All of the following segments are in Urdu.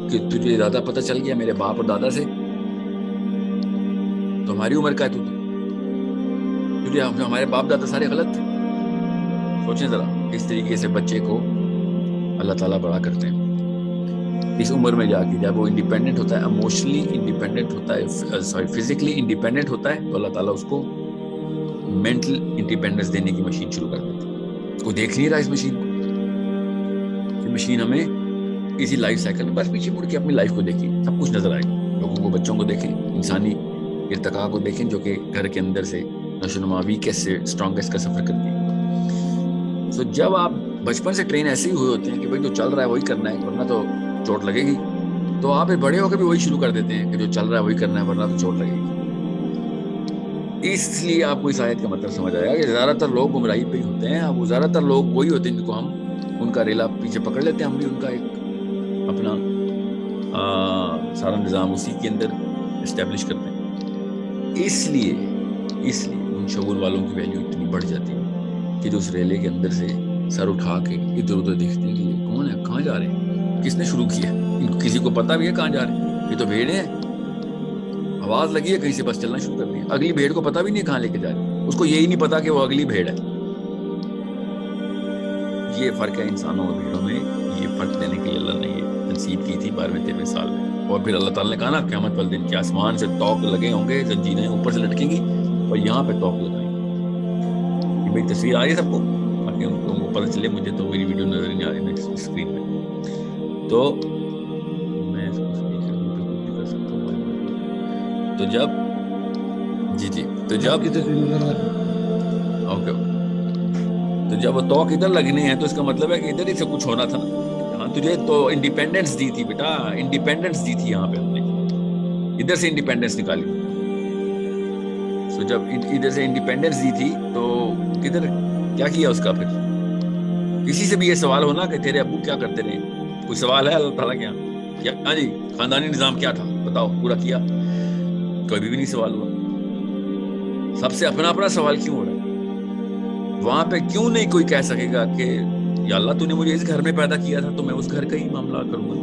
کہ تجھے زیادہ پتہ چل گیا میرے باپ اور دادا سے، تو ہماری عمر کا ہے تجھے ہمارے باپ دادا سارے غلط تھے۔ سوچیں ذرا اس طریقے سے بچے کو اللہ تعالیٰ بڑا کرتے ہیں اس عمر میں جا کے، جب وہ انڈیپینڈنٹ ہوتا ہے، ایموشنلی انڈیپینڈنٹ ہوتا ہے، سوری فزیکلی انڈیپینڈنٹ ہوتا ہے، تو اللہ تعالیٰ اس کو مینٹل انڈیپینڈنس دینے کی مشین شروع کر دیتی ہے۔ کوئی دیکھ نہیں رہا اس مشین کو، یہ مشین ہمیں اسی لائف سائیکل میں بس پیچھے مڑ کے اپنی لائف کو دیکھیں، سب کچھ نظر آئے گا، لوگوں کو، بچوں کو دیکھیں، انسانی ارتقاء کو دیکھیں جو کہ گھر کے اندر سے نشوونما ویکسٹ سے اسٹرانگسٹ کا سفر کرتی ہے۔ سو جب آپ بچپن سے ٹرین ایسے ہی ہوئے ہوتے ہیں کہ بھائی جو چل رہا ہے وہی کرنا ہے ورنہ تو چوٹ لگے گی، تو آپ بڑے ہو کے بھی وہی شروع کر دیتے ہیں کہ جو چل رہا ہے وہی کرنا ہے ورنہ تو چوٹ لگے گی۔ اس لیے آپ کو اس آیت کا مطلب سمجھ آیا کہ زیادہ تر لوگ گمراہی پہ ہی ہوتے ہیں، اب وہ زیادہ تر لوگ وہی ہوتے ہیں جن کو ہم ان کا ریلا پیچھے پکڑ لیتے ہیں، ہم بھی ان کا ایک اپنا سارا نظام اسی کے اندر اسٹیبلش کرتے ہیں۔ اس لیے ان شعور والوں کی ویلیو اتنی بڑھ جاتی ہے کہ جو اس ریلے کے اندر سے سر اٹھا کے ادھر ادھر دیکھتے ہیں کہ یہ کون ہے، کہاں جا رہے ہیں، کس نے شروع کیا، ان کو کسی کو پتا بھی ہے کہاں جا رہے ہیں، یہ تو بھیڑ ہے، آواز لگی ہے کہیں سے بس چلنا شروع کر دیا، اگلی بھیڑ کو پتا بھی نہیں کہاں لے کے جا رہے ہیں، اس کو یہی نہیں پتا کہ وہ اگلی بھیڑ ہے۔ یہ فرق ہے انسانوں اور بھیڑوں میں، یہ فرق دینے کے لیے اللہ نے یہ تنصیب کی تھی 12ویں سال میں۔ اور پھر اللہ تعالیٰ نے کہا نا قیامت والے دن کہ آسمان سے توق لگے ہوں گے، زنجیریں اوپر سے لٹکیں گی اور یہاں پہ توق لگائیں گی۔ یہ میری تصویر آ رہی ہے سب کو، باقی ان کو پتہ چلے، مجھے تو میری ویڈیو نظر نہیں آ رہی نا اسکرین میں، تو میں اس کو اسپیکر پہ کچھ بھی کر سکتا ہوں۔ تو جب تو جب آپ کی تصویر نظر آ رہی ہے۔ اوکے، تو جب وہ توق ادھر لگنے ہیں تو اس کا مطلب ہے کہ ادھر ہی سے کچھ ہونا تھا نا، ہاں تجھے تو انڈیپینڈنس دی تھی بیٹا، انڈیپینڈنس دی تھی یہاں پہ ہم نے، ادھر سے انڈیپینڈنس نکالی۔ سو جب ادھر سے انڈیپینڈنس دی تھی تو کدھر کیا کیا اس کا؟ پھر کسی سے بھی یہ سوال ہونا کہ تیرے ابو کیا کرتے رہے، کوئی سوال ہے اللہ تعالیٰ کے یہاں کیا؟ ہاں جی، خاندانی نظام کیا تھا بتاؤ، پورا کیا؟ کبھی بھی نہیں سوال ہوا۔ سب سے اپنا اپنا سوال کیوں ہو رہا ہے؟ وہاں پہ کیوں نہیں کوئی کہہ سکے گا کہ یا اللہ تو نے مجھے اس گھر میں پیدا کیا تھا تو میں اس گھر کا ہی معاملہ کروں گا،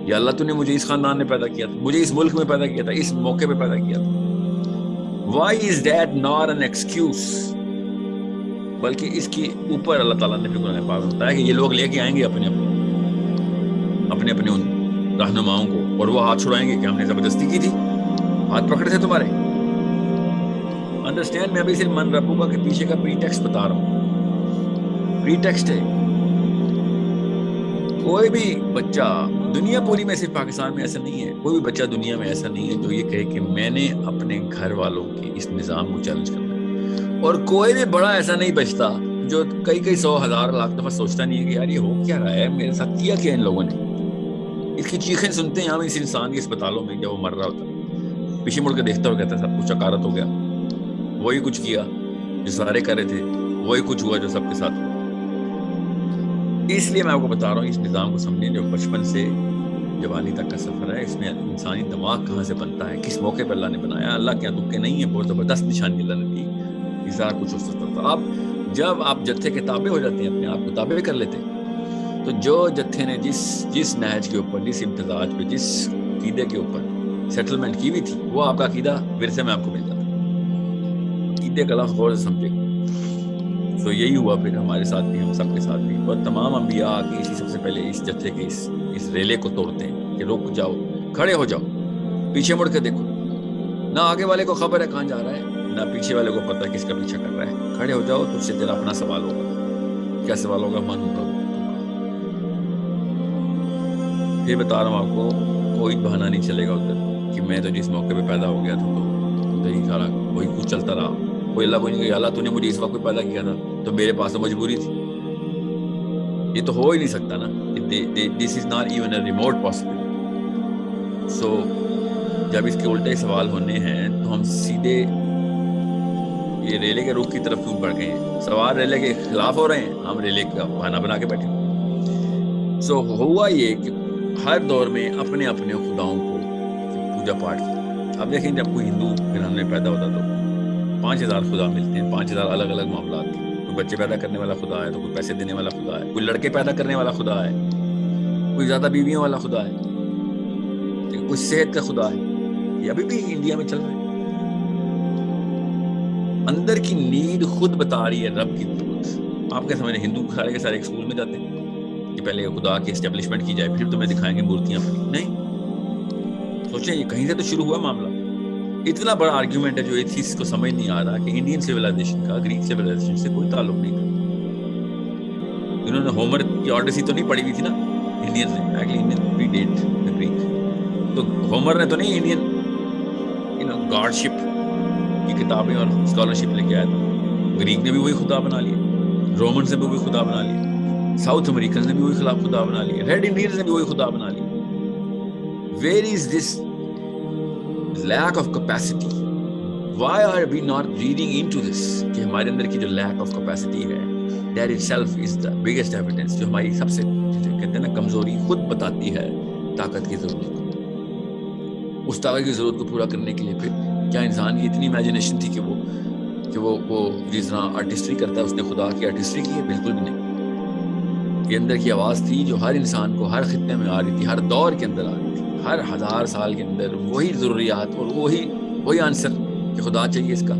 یا اللہ تو نے مجھے اس خاندان میں پیدا کیا تھا، مجھے اس ملک میں پیدا کیا تھا، اس موقع پہ پیدا کیا تھا۔ Why is that not an excuse؟ بلکہ اس کے اوپر اللہ تعالیٰ نے پھر قرآن پاک میں بتایا کہ یہ لوگ لے کے آئیں گے اپنے اپنے ان رہنماؤں کو، اور وہ ہاتھ چھڑائیں گے کہ ہم نے زبردستی کی تھی، ہاتھ پکڑے تھے تمہارے۔ انڈرسٹینڈ، میں ابھی صرف من ربوں کا کہ پیچھے کا پری ٹیکسٹ بتا رہا ہوں، پری ٹیکسٹ ہے۔ کوئی بھی بچہ دنیا پوری میں، صرف پاکستان میں ایسا نہیں ہے، کوئی بھی بچہ دنیا میں ایسا نہیں ہے جو یہ کہے کہ میں نے اپنے گھر والوں کے اس نظام کو چیلنج کرنا ہے۔ اور کوئی بھی بڑا ایسا نہیں بچتا جو کئی 100,000 لاکھ دفعہ سوچتا نہیں ہے کہ یار یہ ہو کیا رہا ہے میرے ساتھ، کیا ان لوگوں نے۔ اس کی چیخیں سنتے ہیں ہم اس انسان کے اسپتالوں میں جب وہ مر رہا ہوتا ہے، پیچھے مڑ کے دیکھتا ہو کہتا ہے سب کچھ عکارت ہو گیا، وہی کچھ کیا جو سارے کر رہے تھے، وہی کچھ ہوا جو سب کے ساتھ ہوا۔ اس لیے میں آپ کو بتا رہا ہوں اس نظام کو سمجھیں جو بچپن سے جوانی تک کا سفر ہے، اس میں انسانی دماغ کہاں سے بنتا ہے، کس موقع پہ اللہ نے بنایا، اللہ کے تکے نہیں ہے، بہت زبردست نشانی اللہ نے دی، یہ سارا کچھ اس طرح۔ اب جب آپ جتھے کے تابع ہو جاتے ہیں، اپنے آپ کو تابع کر لیتے ہیں، تو جو جتھے نے جس نہج کے اوپر، جس امتزاج پہ، جس عقیدے کے اوپر سیٹلمنٹ کی ہوئی تھی، وہ آپ کا عقیدہ ورثے میں آپ کو مل جاتا ہے۔ عقیدے کا لفظ غور سے سمجھے گا۔ تو یہی ہوا پھر ہمارے ساتھ بھی، ہم سب کے ساتھ بھی، اور تمام انبیاء آ کے اسی سب سے پہلے اس جتھے کے اس ریلے کو توڑتے ہیں کہ رک جاؤ، کھڑے ہو جاؤ، پیچھے مڑ کے دیکھو، نہ آگے والے کو خبر ہے کہاں جا رہا ہے، نہ پیچھے والے کو پتہ ہے کس کا پیچھا کر رہا ہے، کھڑے ہو جاؤ، تجھ سے تیرا اپنا سوال ہوگا۔ کیا سوال ہوگا؟ من رب۔ پھر بتا رہا ہوں آپ کو، کوئی بہانہ نہیں چلے گا ادھر کہ میں تو جس موقع پہ پیدا ہو گیا تھا تو ادھر ہی کھڑا، وہی کچھ چلتا رہا، کوئی اللہ کو نہیں کہ اللہ تو نے مجھے اس وقت پیدا کیا تھا تو میرے پاس تو مجبوری تھی۔ یہ تو ہو ہی نہیں سکتا نا، this is not even a remote possible. So جب اس کے الٹے سوال ہونے ہیں تو ہم سیدھے یہ ریلے کے رخ کی طرف کیوں بڑھ گئے ہیں؟ سوال ریلے کے خلاف ہو رہے ہیں، ہم ریلے کا بہانہ بنا کے بیٹھے۔ سو ہوا یہ کہ ہر دور میں اپنے اپنے خداؤں کو پوجا پاٹ کی۔ اب دیکھیں جب کوئی ہندو گھرانے میں پیدا ہوتا تو 5,000 خدا ملتے ہیں، 5,000 الگ الگ معاملات کے۔ کوئی بچے پیدا کرنے والا خدا ہے، تو کوئی پیسے دینے والا خدا ہے، کوئی لڑکے پیدا کرنے والا خدا ہے، کوئی زیادہ بیویوں والا خدا ہے۔ کوئی صحت کا خدا ہے، یہ ابھی بھی انڈیا میں چل رہا ہے. اندر کی نیڈ خود بتا رہی ہے رب کی ضرورت. آپ کیا سمجھیں ہندو سارے کے سارے ایک اسکول میں جاتے ہیں کہ پہلے خدا کی اسٹیبلشمنٹ کی جائے پھر تمہیں دکھائیں گے مورتیاں بنی؟ نہیں. سوچیں یہ کہیں سے تو شروع ہوا معاملہ. اتنا بڑا آرگیومنٹ ہے جو ایتھیسٹ کو سمجھ نہیں آ رہا کہ انڈین سیولائزیشن کا گریک سیولائزیشن سے کوئی تعلق نہیں تھا. انہوں نے ہومر کی آڈیسی تو نہیں پڑھی ہوئی تھی نا انڈین نے، ایکچولی انڈین پری ڈیٹ دی گریک. تو ہومر نے تو نہیں انڈین گاڈ شپ کی کتابیں اور اسکالرشپ لے کے آیا تھا. گریک نے بھی وہی خدا بنا لیا، رومنز نے بھی وہی خدا بنا لیا، ساؤتھ امریکنز نے بھی وہی خدا بنا لیا، ریڈ انڈینز نے بھی وہی خدا بنا لیا. Where is this lack of capacity? Why are we not reading into this کہ ہمارے اندر کی جو lack of capacity ہے that itself is the biggest evidence، جو ہماری سب سے کہتے ہیں نا کمزوری خود بتاتی ہے طاقت کی ضرورت کو. اس طاقت کی ضرورت کو پورا کرنے کے لیے پھر کیا انسان کی اتنی امیجنیشن تھی کہ وہ جس طرح آرٹسٹری کرتا ہے اس نے خدا کی آرٹسٹری کی ہے؟ بالکل بھی نہیں. یہ اندر کی آواز تھی جو ہر انسان کو ہر خطے میں آ رہی تھی، ہر دور کے اندر آ رہی تھی، ہر 1000 سال کے اندر وہی ضروریات اور وہی آنسر کہ خدا چاہیے اس کا.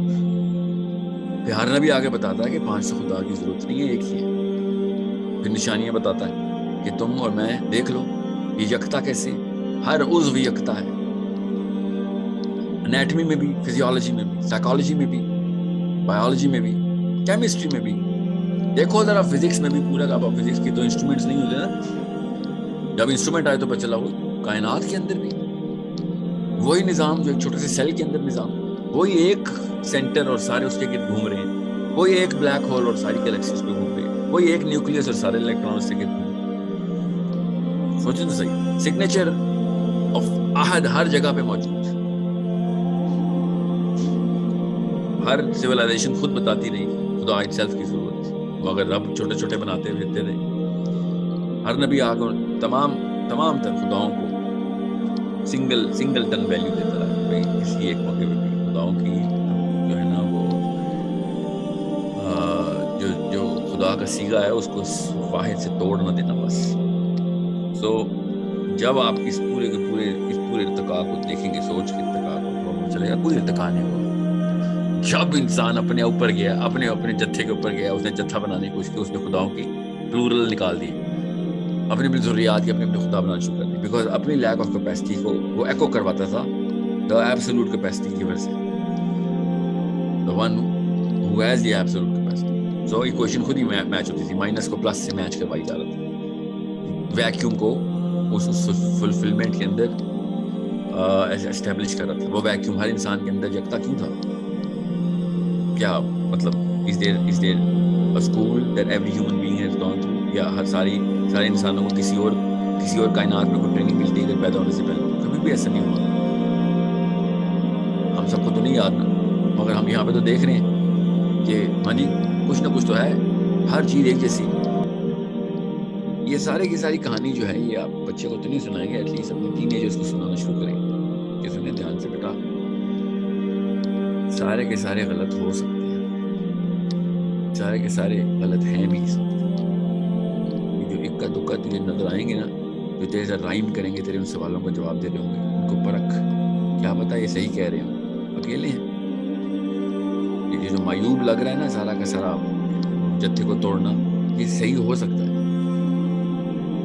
پھر ہر نبی آگے بتاتا ہے کہ 500 خدا کی ضرورت نہیں ہے، ایک ہی ہے. پھر نشانیاں بتاتا ہے کہ تم اور میں دیکھ لو یہ یکتا کیسے، ہر عضو یکتا ہے. انیٹمی میں بھی، فزیولوجی میں بھی، سائیکالوجی میں بھی، بایولوجی میں بھی، کیمسٹری میں بھی. دیکھو ذرا فزکس میں بھی پورا کا فزکس کی تو انسٹرومنٹس نہیں ہوتے نا، جب انسٹرومنٹ آئے تو پتہ چلا وہ کائنات کے اندر بھی وہی نظام جو ایک چھوٹے سے سیل کے اندر نظام، وہی ایک سینٹر اور سارے اس کے گرد گھوم رہے ہیں، وہی ایک بلیک ہول اور ساری گیلیکسیز پہ گھوم رہے ہیں، وہی ایک نیوکلیس اور سارے الیکٹرانز سے گرد گھوم رہے ہیں. سوچیں تو صحیح، سگنیچر آف احد ہر جگہ پہ موجود. ہر سیولائزیشن خود بتاتی رہی خدا اٹ سیلف کی ضرورت، مگر رب چھوٹے چھوٹے بناتے پھرتے رہے. ہر نبی آگے تمام تر خداؤں کو سنگل ٹن ویلیو دیتا رہا. بھائی کسی ایک موقع پہ بھی خداؤں کی جو ہے نا وہ جو خدا کا سیگا ہے اس کو واحد سے توڑ نہ دینا بس. سو جب آپ اس پورے ارتقاء کو دیکھیں گے، سوچ کے ارتقاء کو چلے گا کوئی ارتقاء نہیں ہوا. جب انسان اپنے اوپر گیا، اپنے جتھے کے اوپر گیا، اس نے جتھا بنانے کی کوشش کی، اس نے خداؤں کی پلورل نکال دی، اپنی ضروریات کی اپنے خدا بنانا شروع کر دی. بیکاز اپنی لیک آف کیپیسٹی کو وہ ایکو کرواتا تھا دا ایبسولوٹ کیپیسٹی کی وجہ سے، the one who has the absolute capacity. So equation خود ہی میچ ہوتی تھی، مائنس کو پلس سے میچ کروائی جا رہا تھا، ویکیوم کو اس فلفلمنٹ کے اندر اسٹیبلش کر رہا تھا. وہ ویکیوم ہر انسان کے اندر یکتا کیوں تھا؟ کیا مطلب is there a school that every human being has gone through؟ یا ہر سارے انسانوں کو کسی اور کائنات میں کوئی ٹریننگ ملتی ہے پیدا ہونے سے پہلے؟ کبھی بھی ایسا نہیں ہوا. ہم سب کو تو نہیں یاد نا، مگر ہم یہاں پہ تو دیکھ رہے ہیں کہ ہاں جی کچھ نہ کچھ تو ہے، ہر چیز ایک جیسی. یہ سارے کی ساری کہانی جو ہے یہ آپ بچے کو تو نہیں سنائیں گے، ایٹ لیسٹ اپنے ٹین ایجرز کو سنانا شروع کریں گے کہ سنیں دھیان سے بیٹا سارے کے سارے غلط ہو سکتے ہیں، سارے کے سارے غلط ہیں بھی سکتے ہیں. جو اکا دکا تجھے نظر آئیں گے نا، جو تیرے سے رائم کریں گے، تیرے ان سوالوں کا جواب دے رہے ہوں گے، ان کو پرکھ، کیا پتا یہ صحیح کہہ رہے ہوں، اکیلے ہیں. یہ جو معیوب لگ رہا ہے نا سارا کا سارا جتھے کو توڑنا، یہ صحیح ہو سکتا ہے.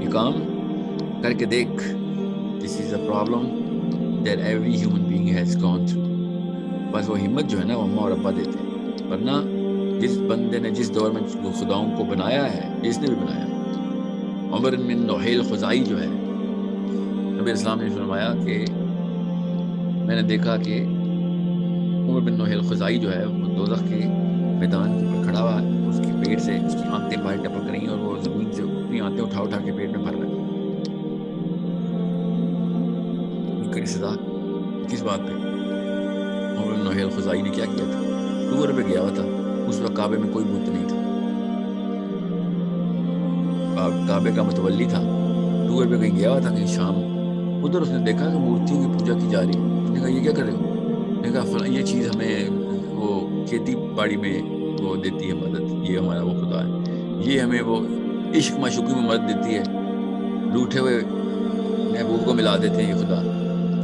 یہ کام کر کے دیکھ. This is a problem that every human being has gone through. بس وہ ہمت جو ہے نا وہ اماں اور ابا دیتے ہیں، ورنہ جس بندے نے جس دور میں خداؤں کو بنایا ہے، جس نے بھی بنایا، عمر بن نوحیل خزائی جو ہے، نبی اسلام نے فرمایا کہ میں نے دیکھا کہ عمر بن نوحیل خزائی جو ہے وہ دوزخ کے میدان کے اوپر کھڑا ہوا ہے، اس کی پیٹ سے اس کی آنتیں باہر ٹپک رہی ہیں اور وہ زمین سے اپنی آنتیں اٹھا کے پیٹ میں بھر رہا ہے. کڑی سزا کس بات پہ؟ عمر بن نوحیل خزائی نے کیا کیا تھا؟ ٹور پہ گیا ہوا تھا، اس وقت کعبے میں کوئی بت نہیں تھا، کعبے کا متولی تھا، ٹور پہ کہیں گیا ہوا تھا کہیں شام، ادھر اس نے دیکھا کہ مورتیوں کی پوجا کی جا رہی ہے. اس نے کہا یہ کیا کر رہے ہو؟ نے کہا فلاں یہ چیز ہمیں وہ کھیتی باڑی میں وہ دیتی ہے مدد، یہ ہمارا وہ خدا ہے، یہ ہمیں وہ عشق معشوقی میں مدد دیتی ہے، روٹھے ہوئے محبوب کو ملا دیتے ہیں یہ خدا.